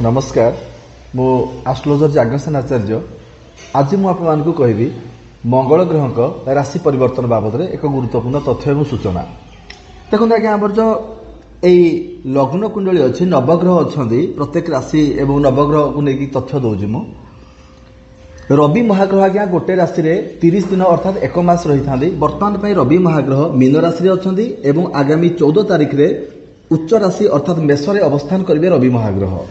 नमस्कार मु आस्ट्रोलॉजर जागसन आचार्य आज मुझे कहबी मंगल ग्रह राशि परिवर्तन बाबद में एक गुरुत्वपूर्ण तथ्य और सूचना। देखो आज्ञा आम जो यही लग्न कुंडली अच्छी नवग्रह अच्छा प्रत्येक राशि एवं नवग्रह को लेकिन तथ्य दूसरी मु रवि महाग्रह आज्ञा गोटे राशि में 30 दिन अर्थात एक मास रही था। बर्तमान पर रवि महाग्रह मीन राशि अच्छा आगामी 14 तारिख में उच्च राशि अर्थात मेष में अवस्थान करेंगे रवि महाग्रह।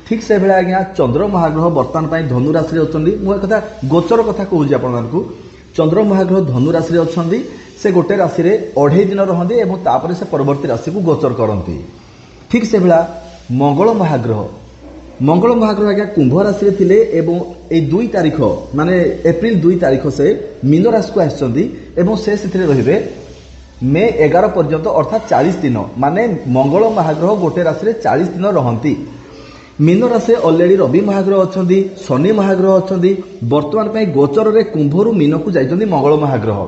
ठीक से भाई आज्ञा चंद्र महाग्रह बर्तमान धनु राशि अच्छा कथा गोचर कथा कहूँ आपको चंद्र महाग्रह धनु राशि अच्छा से गोटे राशि में 2.5 दिन रहते और से परवर्ती राशि को गोचर करती। ठीक से भाया मंगल महाग्रह आज्ञा कुंभ राशि थे ए 2 तारिख माने एप्रिल 2 तारिख से मीन राशि को आसते रे मे 11 पर्यंत अर्थात 40 दिन माने मंगल महाग्रह गोटे राशि में 40 दिन रहती। मीन राशि अलरेडी रवि महाग्रह अच्छा शनि महाग्रह अच्छा बर्तमान पर गोचर में कुंभरू मीन को जाइए मंगल महाग्रह।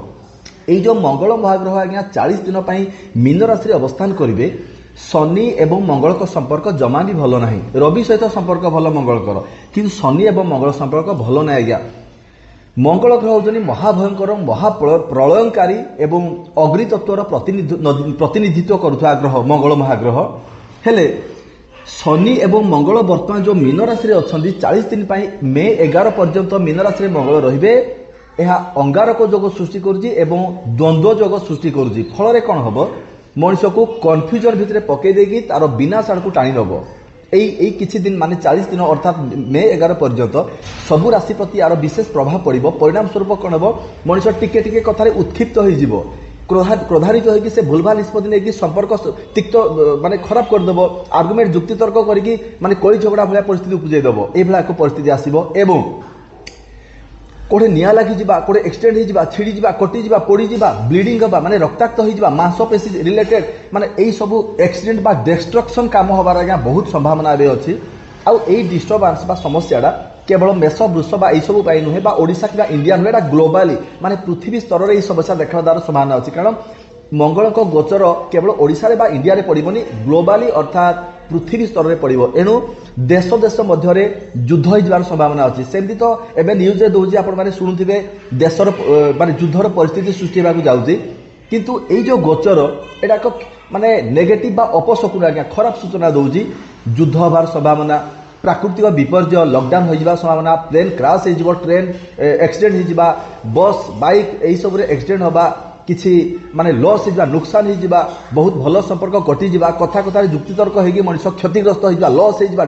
ये जो मंगल महाग्रह आज्ञा 40 दिन मीन राशि अवस्थान करेंगे। शनि एवं मंगल का संपर्क जमा भी भल ना रवि सहित संपर्क भल मंगल कर कि शनि एवं मंगल संपर्क भल ना आज्ञा। मंगल ग्रह होनी महाभयंकर महाप्रलयकारी एवं अग्नि तत्वर प्रतिनिधित्व करुवा ग्रह मंगल महाग्रह हेले शनि एवं मंगल बर्तमान जो मीन राशि अच्छा 40 दिन मे 11 पर्यंत मीन राशि मंगल रे यह अंगारक जोग सृष्टि करुच्ची एवं द्वंद्व जोग सृष्टि करुच्ची। फल कौन हम मनीष को कन्फ्यूजन भितर पकई देगी तार विनाश आड़ को टाणी नब यही किसी दिन माने 40 दिन अर्थात मे 11 पर्यंत सबु राशि प्रति यार विशेष प्रभाव पड़ो। परिणाम स्वरूप कौन हम मनीष टिके टिके कथार उत्क्षिप्त हो क्रोधान्वित होगी से भूलभाल निष्पत्ति नहीं संपर्क तिक्त माने खराब करदेव आर्गुमेंट जुक्ति तर्क करके माने कली झगड़ा भाया परिस्थिति उपजेदेव ये एक परिस्थिति आसो एवं कोठे निया लगी कोठे एक्सीडेंट हो छिड़ी कटिजा पोड़ा ब्लीडिंग हवा माने रक्ताक्त हो मांसपेशी रिलेटेड माने यही सब एक्सीडेंट बा डिस्ट्रक्शन काम हबार आज्ञा बहुत संभावना एवं अच्छी। आउ यही डिस्टर्बांस बा समस्याटा केवल मेष वृष बा सब नुहे ओडिशा कि इंडिया नुहे ग्लोबाली माने पृथ्वी स्तर में यह समस्या देखा द्वारा संभावना अच्छी। कारण मंगल को गोचर केवल ओडिशा बा इंडिया रे पड़ोनी ग्लोबाली अर्थात पृथ्वी स्तर में पड़ो। एणु देश देश मध्य युद्ध हो संभावना अच्छी। सेमती तो एवं न्यूज रे दूसरी आपने शुणुवे देशर माने युद्धर परिस्थिति सृष्टि होगा जाऊँगी किंतु यही जो गोचर एटा माने नेगेटिव बा अपशकुन आज्ञा खराब सूचना दूसरी युद्ध हबार संभावना प्राकृतिक विपर्य लॉकडाउन हो संभावना प्लेन क्रैश हो ट्रेन एक्सीडेंट हो बस बाइक यही सब एक्सीडेंट हवा किसी माने लॉस हो नुकसान हो बहुत भल संपर्क कटिजा कथा कथार जुक्तितर्क हो मनुष्य क्षतिग्रस्त हो लॉस हो